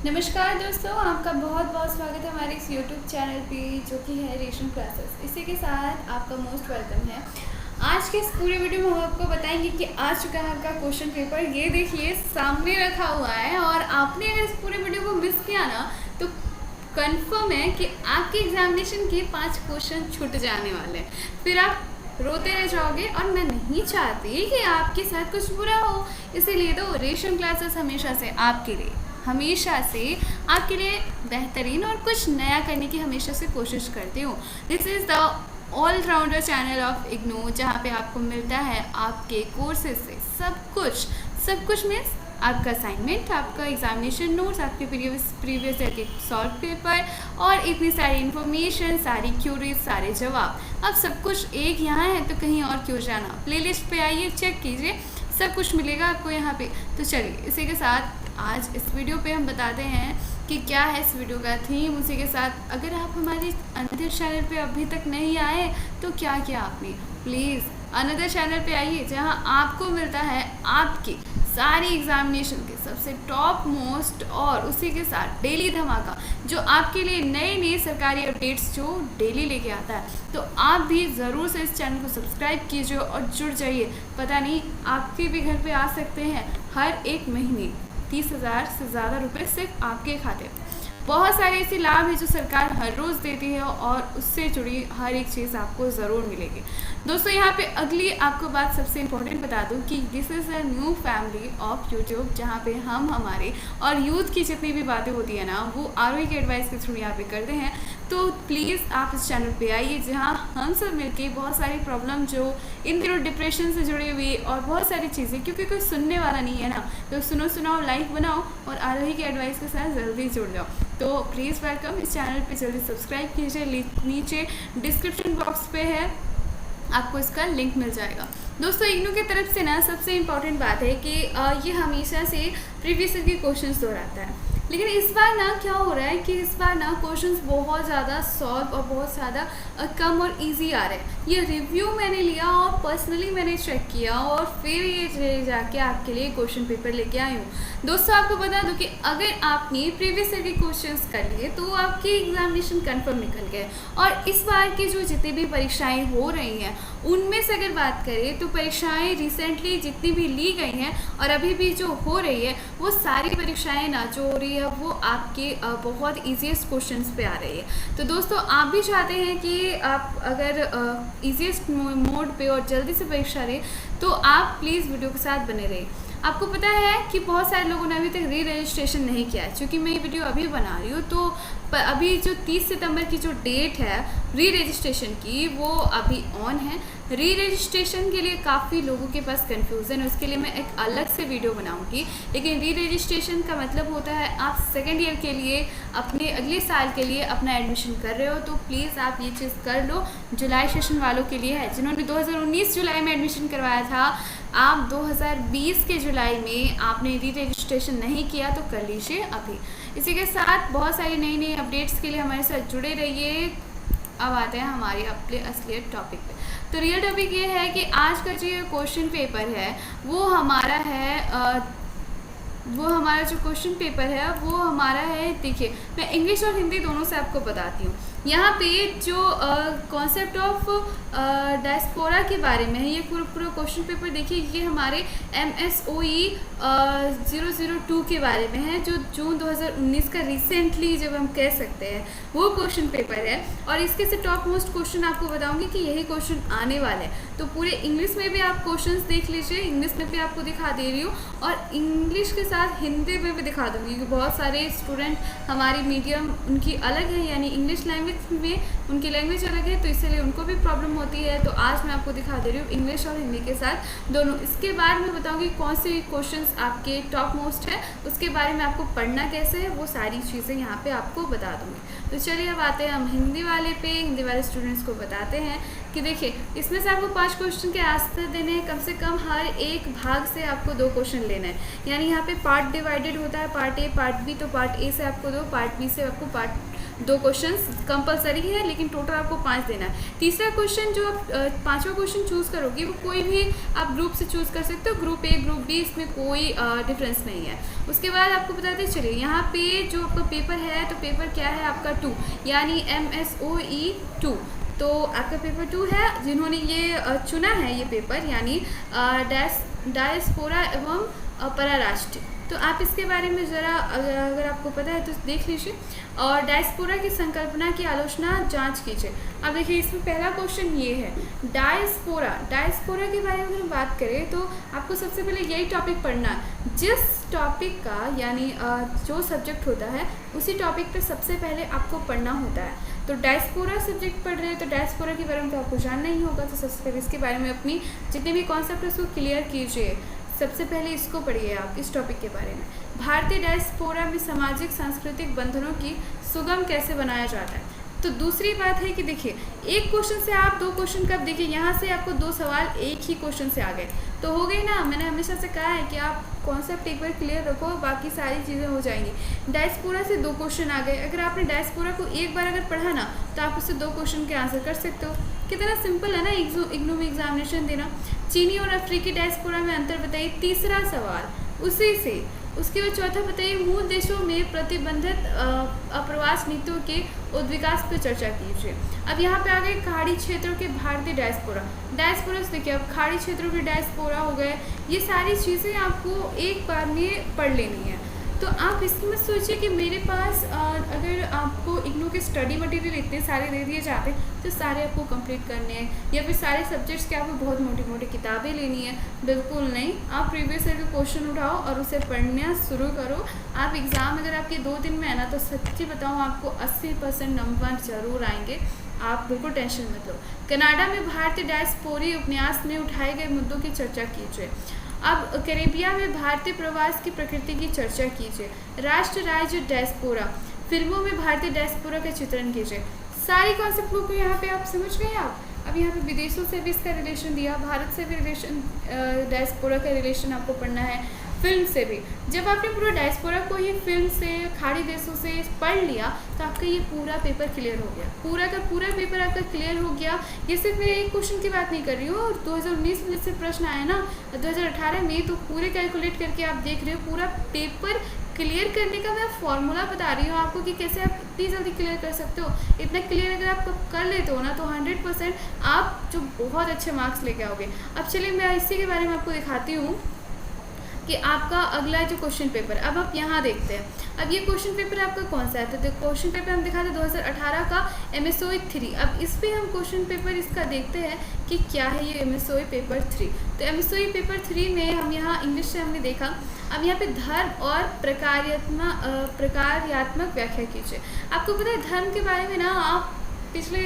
नमस्कार दोस्तों, आपका बहुत बहुत स्वागत है हमारे इस YouTube चैनल पे जो कि है रेशन क्लासेस। इसी के साथ आपका मोस्ट वेलकम है। आज के इस पूरे वीडियो में हम आपको बताएंगे कि आ चुका है आपका क्वेश्चन पेपर। ये देखिए सामने रखा हुआ है और आपने अगर इस पूरे वीडियो को मिस किया ना तो कंफर्म है कि आपके एग्जामिनेशन के 5 क्वेश्चन छूट जाने वाले हैं। फिर आप रोते रह जाओगे और मैं नहीं चाहती कि आपके साथ कुछ बुरा हो। इसीलिए तो रेशन क्लासेस हमेशा से आपके लिए बेहतरीन और कुछ नया करने की हमेशा से कोशिश करती हूँ। This is the allrounder channel of IGNOU, जहाँ पे आपको मिलता है आपके कोर्सेज से सब कुछ मीन्स आपका असाइनमेंट, आपका एग्जामिनेशन नोट्स, आपके प्रीवियस ईयर के सॉल्व पेपर और इतनी सारी इन्फॉर्मेशन, सारी क्यूरीज, सारे जवाब। अब सब कुछ एक यहाँ है तो कहीं और क्यों जाना। प्लेलिस्ट पे आइए, चेक कीजिए, सब कुछ मिलेगा आपको यहाँ पे। तो चलिए इसी के साथ आज इस वीडियो पे हम बताते हैं कि क्या है इस वीडियो का थीम। उसी के साथ अगर आप हमारे अनदर चैनल पे अभी तक नहीं आए तो क्या किया आपने, प्लीज़ अनदर चैनल पे आइए जहां आपको मिलता है आपकी सारी एग्जामिनेशन के सबसे टॉप मोस्ट और उसी के साथ डेली धमाका जो आपके लिए नए सरकारी अपडेट्स जो डेली लेके आता है। तो आप भी ज़रूर से इस चैनल को सब्सक्राइब कीजिए और जुड़ जाइए। पता नहीं आपके भी घर पे आ सकते हैं हर एक महीने 30,000 से ज़्यादा रुपए सिर्फ आपके खाते। बहुत सारे ऐसे लाभ हैं जो सरकार हर रोज़ देती है और उससे जुड़ी हर एक चीज़ आपको ज़रूर मिलेगी। दोस्तों यहाँ पे अगली आपको बात सबसे इम्पोर्टेंट बता दूँ कि this is a new family of YouTube, जहाँ पे हम हमारे और यूथ की जितनी भी बातें होती है ना वो आरोही के एडवाइस के थ्रू यहाँ पे करते हैं। तो प्लीज़ आप इस चैनल पे आइए जहाँ हम सब मिलके बहुत सारी प्रॉब्लम जो इन दिनों डिप्रेशन से जुड़ी हुई और बहुत सारी चीज़ें, क्योंकि कोई सुनने वाला नहीं है ना, तो सुनाओ, लाइक बनाओ और आरोही के एडवाइस के साथ जल्दी जुड़ जाओ। तो प्लीज़ वेलकम, इस चैनल पे जल्दी सब्सक्राइब कीजिए। नीचे डिस्क्रिप्शन बॉक्स पे है, आपको इसका लिंक मिल जाएगा। दोस्तों इग्नू की तरफ से ना सबसे इम्पॉर्टेंट बात है कि ये हमेशा से प्रीवियस ईयर के क्वेश्चंस दोहराता है, लेकिन इस बार ना क्या हो रहा है कि इस बार ना क्वेश्चंस बहुत ज़्यादा सॉल्व और बहुत ज़्यादा कम और इजी आ रहे हैं। ये रिव्यू मैंने लिया और पर्सनली मैंने चेक किया और फिर ये जाके आपके लिए क्वेश्चन पेपर लेके आई हूँ। दोस्तों आपको बता दूँ कि अगर आपने प्रीवियस ईयर के क्वेश्चंस कर लिए तो आपकी एग्जामिनेशन कन्फर्म निकल गए। और इस बार की जो जितनी भी परीक्षाएँ हो रही हैं उनमें से अगर बात करें तो परीक्षाएँ रिसेंटली जितनी भी ली गई हैं और अभी भी जो हो रही है वो सारी परीक्षाएँ ना जो हो रही है वो आपके बहुत ईजीएस्ट क्वेश्चंस पे आ रही है। तो दोस्तों आप भी चाहते हैं कि आप अगर ईजीएस्ट मोड पे और जल्दी से परीक्षा दें तो आप प्लीज़ वीडियो के साथ बने रहिए। आपको पता है कि बहुत सारे लोगों ने अभी तक री रजिस्ट्रेशन नहीं किया है। क्योंकि मैं ये वीडियो अभी बना रही हूँ तो अभी जो 30 सितंबर की जो डेट है री रजिस्ट्रेशन की वो अभी ऑन है। री रजिस्ट्रेशन के लिए काफ़ी लोगों के पास कन्फ्यूज़न है, उसके लिए मैं एक अलग से वीडियो बनाऊंगी। लेकिन री रजिस्ट्रेशन का मतलब होता है आप सेकेंड ईयर के लिए अपने अगले साल के लिए अपना एडमिशन कर रहे हो, तो प्लीज़ आप ये चीज़ कर लो। जुलाई सेशन वालों के लिए है, जिन्होंने 2019 जुलाई में एडमिशन करवाया था, आप 2020 के जुलाई में आपने री रजिस्ट्रेशन नहीं किया तो कर लीजिए अभी। इसी के साथ बहुत सारी नई अपडेट्स के लिए हमारे साथ जुड़े रहिए। अब आते हैं हमारे अपने असली टॉपिक पे। तो रियल टॉपिक ये है कि आज का जो क्वेश्चन पेपर है वो हमारा जो क्वेश्चन पेपर है वो हमारा है। देखिए मैं इंग्लिश और हिंदी दोनों से आपको बताती हूँ। यहाँ पे जो कॉन्सेप्ट ऑफ डायस्पोरा के बारे में है, ये पूरा क्वेश्चन पेपर देखिए, ये हमारे MSOE 002 के बारे में है जो जून 2019 का रिसेंटली जब हम कह सकते हैं वो क्वेश्चन पेपर है। और इसके से टॉप मोस्ट क्वेश्चन आपको बताऊंगी कि यही क्वेश्चन आने वाले हैं। तो पूरे इंग्लिश में भी आप क्वेश्चंस देख लीजिए, इंग्लिश में भी आपको दिखा दे रही हूँ और इंग्लिश के साथ हिंदी में भी दिखा दूँगी, क्योंकि बहुत सारे स्टूडेंट हमारी मीडियम उनकी अलग है, यानी इंग्लिश लैंग्वेज में उनकी लैंग्वेज अलग है, तो इसलिए उनको भी प्रॉब्लम होती है। तो आज मैं आपको दिखा दे रही हूँ इंग्लिश और हिंदी के साथ दोनों। इसके बाद मैं बताऊँगी कौन से क्वेश्चंस आपके टॉप मोस्ट है, उसके बारे में आपको पढ़ना कैसे है, वो सारी चीज़ें यहाँ पे आपको बता दूँगी। तो चलिए अब आते हैं हम हिंदी वाले स्टूडेंट्स को बताते हैं कि देखिए इसमें से आपको 5 क्वेश्चन के आंसर देने हैं। कम से कम हर एक भाग से आपको 2 क्वेश्चन लेना है, यानी यहाँ पे पार्ट डिवाइडेड होता है, पार्ट ए पार्ट बी। तो पार्ट ए से आपको 2, पार्ट बी से आपको 2 क्वेश्चंस कंपलसरी है, लेकिन टोटल आपको 5 देना है। तीसरा क्वेश्चन जो आप 5वां क्वेश्चन चूज़ करोगे वो कोई भी आप ग्रुप से चूज़ कर सकते हो, ग्रुप ए ग्रुप बी, इसमें कोई डिफरेंस नहीं है। उसके बाद आपको बताते चलिए यहाँ पे जो आपका पेपर है, तो पेपर क्या है आपका 2, यानी MSOE 2। तो आपका पेपर 2 है। जिन्होंने ये चुना है ये पेपर, यानी डायस्पोरा एवं पराराष्ट्र, तो आप इसके बारे में ज़रा अगर आपको पता है तो देख लीजिए। और डायस्पोरा की संकल्पना की आलोचना जांच कीजिए। अब देखिए इसमें पहला क्वेश्चन ये है, डायस्पोरा के बारे में हम बात करें तो आपको सबसे पहले यही टॉपिक पढ़ना है। जिस टॉपिक का यानी जो सब्जेक्ट होता है उसी टॉपिक पे सबसे पहले आपको पढ़ना होता है। तो डायस्पोरा सब्जेक्ट पढ़ रहे हैं तो डायस्पोरा के बारे में तो आपको जानना ही होगा, तो सबसे पहले इसके बारे में अपनी जितने भी कॉन्सेप्ट है उसको क्लियर कीजिए। सबसे पहले इसको पढ़िए आप, इस टॉपिक के बारे में। भारतीय डायस्पोरा में सामाजिक सांस्कृतिक बंधनों की सुगम कैसे बनाया जाता है। तो दूसरी बात है कि देखिए एक क्वेश्चन से आप 2 क्वेश्चन कब, देखिए यहाँ से आपको 2 सवाल एक ही क्वेश्चन से आ गए तो हो गई ना। मैंने हमेशा से कहा है कि आप कॉन्सेप्ट एक बार क्लियर रखो, बाकी सारी चीज़ें हो जाएंगी। डायस्पोरा से 2 क्वेश्चन आ गए, अगर आपने डायस्पोरा को एक बार अगर पढ़ा ना तो आप उससे 2 क्वेश्चन के आंसर कर सकते हो। कितना सिंपल है ना इग्नू में एग्जामिनेशन देना। चीनी और अफ्रीकी डायस्पोरा में अंतर बताइए, तीसरा सवाल उसी से। उसके बाद चौथा बताइए, मूल देशों में प्रतिबंधित अप्रवास नीतियों के उद्विकास पर चर्चा कीजिए। अब यहाँ पे आ गए खाड़ी क्षेत्रों के भारतीय डायस्पोरा से देखिए, अब खाड़ी क्षेत्रों के डायस्पोरा हो गए, ये सारी चीज़ें आपको एक बार में पढ़ लेनी है। तो आप इसमें सोचिए कि मेरे पास अगर आपको इग्नू के स्टडी मटेरियल इतने सारे दे दिए जाते तो सारे आपको कंप्लीट करने हैं, या फिर सारे सब्जेक्ट्स के आपको बहुत मोटी मोटी किताबें लेनी है। बिल्कुल नहीं, आप प्रीवियस ईयर के क्वेश्चन उठाओ और उसे पढ़ना शुरू करो। आप एग्ज़ाम अगर आपके 2 दिन में है ना, तो सच्ची बताऊँ आपको 80% नंबर ज़रूर आएंगे, आप बिल्कुल टेंशन मत लो। कनाडा में भारतीय डायस्पोरी उपन्यास में उठाए गए मुद्दों की चर्चा कीजिए। अब कैरेबिया में भारतीय प्रवास की प्रकृति की चर्चा कीजिए। राष्ट्र राज्य डायस्पोरा, फिल्मों में भारतीय डायस्पोरा का चित्रण कीजिए। सारी कॉन्सेप्ट को यहाँ पे आप समझ गए आप। अब यहाँ पे विदेशों से भी इसका रिलेशन दिया, भारत से भी रिलेशन, डायस्पोरा का रिलेशन आपको पढ़ना है, फिल्म से भी। जब आपने पूरा डायस्पोरा को ये फिल्म से, खाड़ी देशों से पढ़ लिया तो आपका ये पूरा पेपर क्लियर हो गया, पूरा का पूरा पेपर आपका क्लियर हो गया। ये सिर्फ मैं एक क्वेश्चन की बात नहीं कर रही हूँ, 2019 में जैसे प्रश्न आया ना 2018 में, तो पूरे कैलकुलेट करके आप देख रहे हो पूरा पेपर क्लियर करने का मैं फॉर्मूला बता रही हूँ आपको कि कैसे आप इतनी जल्दी क्लियर कर सकते हो। इतना क्लियर अगर आप कर लेते हो ना तो 100% आप जो बहुत अच्छे मार्क्स लेके आओगे। अब चलिए मैं इसी के बारे में आपको दिखाती हूँ कि आपका अगला जो क्वेश्चन पेपर, अब आप यहाँ देखते हैं। अब ये क्वेश्चन पेपर आपका कौन सा है, तो क्वेश्चन पेपर हम दिखाते हैं 2018 का MSOE 3। अब इस पर हम क्वेश्चन पेपर इसका देखते हैं कि क्या है ये MSOE पेपर 3। तो MSOE पेपर 3 में हम यहाँ इंग्लिश से हमने देखा। अब यहाँ पे धर्म और प्रकार्यात्मक व्याख्या कीजिए। आपको पता है धर्म के बारे में ना आप पिछले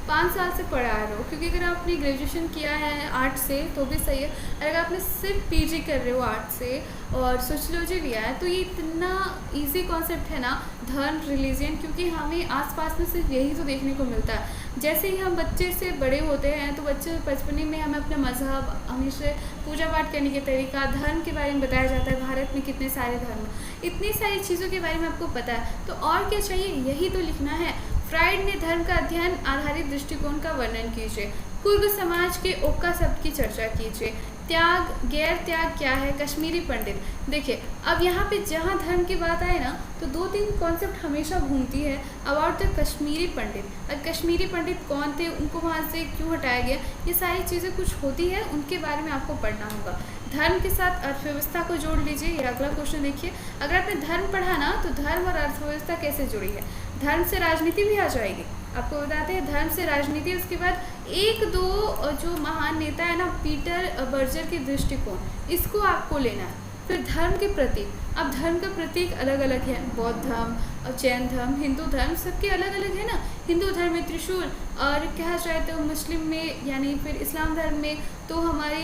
5 साल से पढ़ा रहे हो, क्योंकि अगर आपने ग्रेजुएशन किया है आर्ट से तो भी सही है, अगर आपने सिर्फ PG कर रहे हो आर्ट से और सोशियोलॉजी लिया है तो ये इतना इजी कॉन्सेप्ट है ना, धर्म रिलीजन, क्योंकि हमें आसपास में सिर्फ यही तो देखने को मिलता है। जैसे ही हम बच्चे से बड़े होते हैं तो बच्चे बचपन में हमें अपना मजहब, हमेशा पूजा पाठ करने के तरीका, धर्म के बारे में बताया जाता है, भारत में कितने सारे धर्म, इतनी सारी चीज़ों के बारे में आपको पता है। तो और क्या चाहिए, यही तो लिखना है। फ्राइड ने धर्म का अध्ययन आधारित दृष्टिकोण का वर्णन कीजिए। कुर्ग समाज के ओक्का शब्द की चर्चा कीजिए। त्याग, गैर त्याग क्या है, कश्मीरी पंडित। देखिए अब यहाँ पे जहाँ धर्म की बात आए ना तो 2-3 कॉन्सेप्ट हमेशा घूमती है अबाउट द कश्मीरी पंडित। अब कश्मीरी पंडित कौन थे, उनको वहाँ से क्यों हटाया गया, ये सारी चीज़ें कुछ होती है, उनके बारे में आपको पढ़ना होगा। धर्म के साथ अर्थव्यवस्था को जोड़ लीजिए। ये अगला क्वेश्चन देखिए, अगर आपने धर्म पढ़ा ना तो धर्म और अर्थव्यवस्था कैसे जुड़ी है। धर्म से राजनीति भी आ जाएगी, आपको बताते हैं धर्म से राजनीति। उसके बाद 1-2 जो महान नेता है ना, पीटर बर्जर के दृष्टिकोण, इसको आपको लेना है। फिर धर्म के प्रतीक, अब धर्म का प्रतीक अलग अलग है, बौद्ध धर्म और जैन धर्म, हिंदू धर्म, सबके अलग अलग है ना। हिंदू धर्म में त्रिशूल, और कहा जाए तो मुस्लिम में यानी फिर इस्लाम धर्म में तो हमारे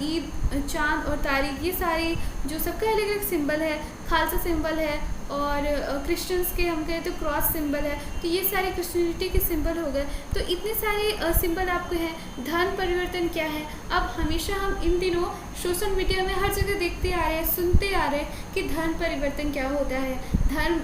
ईद, चांद और तारीख, ये सारी जो सबका अलग अलग सिंबल है। खालसा सिंबल है, और क्रिश्चियंस के हम कहें तो क्रॉस सिंबल है, तो ये सारे क्रिश्चियनिटी के सिंबल हो गए। तो इतने सारे सिंबल आपको हैं। धर्म परिवर्तन क्या है? अब हमेशा हम इन दिनों सोशल मीडिया में हर जगह देखते आ रहे हैं, सुनते आ रहे हैं कि धर्म परिवर्तन क्या होता है, धर्म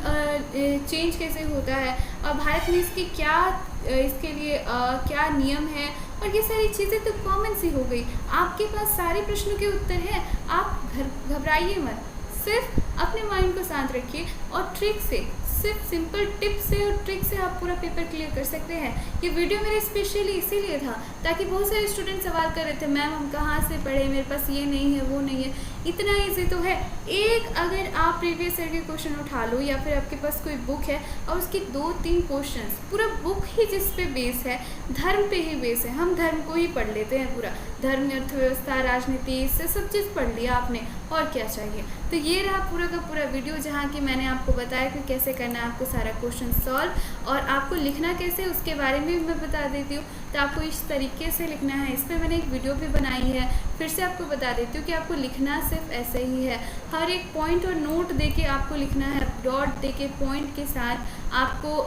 चेंज कैसे होता है, और भारत में इसकी क्या इसके लिए क्या नियम है, और ये सारी चीज़ें तो कॉमन सी हो गई। आपके पास सारे प्रश्नों के उत्तर हैं, आप घबराइए मत, सिर्फ अपने माइंड को शांत रखिए और ट्रिक से, सिर्फ सिंपल टिप से और ट्रिक से आप पूरा पेपर क्लियर कर सकते हैं। ये वीडियो मेरे स्पेशली इसीलिए था ताकि बहुत सारे स्टूडेंट सवाल कर रहे थे, मैम हम कहाँ से पढ़े, मेरे पास ये नहीं है वो नहीं है। इतना ईजी तो है, एक अगर आप प्रीवियस ईयर के क्वेश्चन उठा लो या फिर आपके पास कोई बुक है और उसके 2-3 क्वेश्चंस, पूरा बुक ही जिस पे बेस है, धर्म पे ही बेस है, हम धर्म को ही पढ़ लेते हैं पूरा, धर्म, अर्थव्यवस्था, राजनीति, इससे सब चीज़ पढ़ लिया आपने, और क्या चाहिए। तो ये रहा पूरा का पूरा वीडियो जहाँ की मैंने आपको बताया कि कैसे करना है आपको सारा क्वेश्चन सॉल्व, और आपको लिखना कैसे उसके बारे में भी मैं बता देती हूँ। तो आपको इस तरीके से लिखना है, इस पर मैंने एक वीडियो भी बनाई है, फिर से आपको बता देती हूँ कि आपको लिखना सिर्फ ऐसे ही है, हर एक पॉइंट और नोट देके आपको लिखना है, डॉट देके पॉइंट के साथ। आपको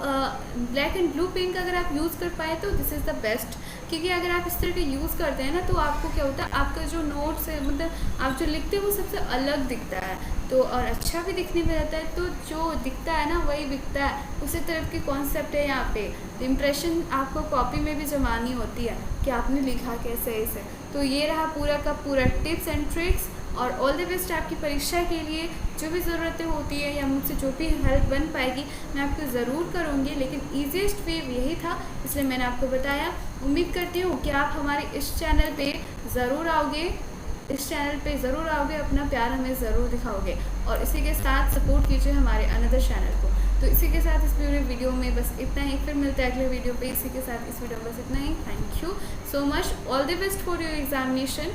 ब्लैक एंड ब्लू पेन का अगर आप यूज़ कर पाए तो दिस इज़ द बेस्ट, क्योंकि अगर आप इस तरह के यूज़ करते हैं ना तो आपको क्या होता है, आपका जो नोट्स है, मतलब आप जो लिखते हो वो सबसे अलग दिखता है, तो और अच्छा भी दिखने में रहता है। तो जो दिखता है ना वही बिकता है, उसी तरह की कॉन्सेप्ट है यहाँ पे। इम्प्रेशन आपको कॉपी में भी जमानी होती है कि आपने लिखा कैसे इसे। तो ये रहा पूरा का पूरा टिप्स एंड ट्रिक्स, और ऑल द बेस्ट आपकी परीक्षा के लिए। जो भी ज़रूरतें होती है या मुझसे जो भी हेल्प बन पाएगी मैं आपको ज़रूर करूँगी, लेकिन ईजीएस्ट वे यही था इसलिए मैंने आपको बताया। उम्मीद करती हूँ कि आप हमारे इस चैनल पे ज़रूर आओगे, अपना प्यार हमें ज़रूर दिखाओगे, और इसी के साथ सपोर्ट कीजिए हमारे अनदर चैनल को। तो इसी के साथ इस पूरे वीडियो में बस इतना ही, फिर मिलता है अगले वीडियो पे। इसी के साथ इस वीडियो में बस इतना ही। Thank you so much, all the best for your examination.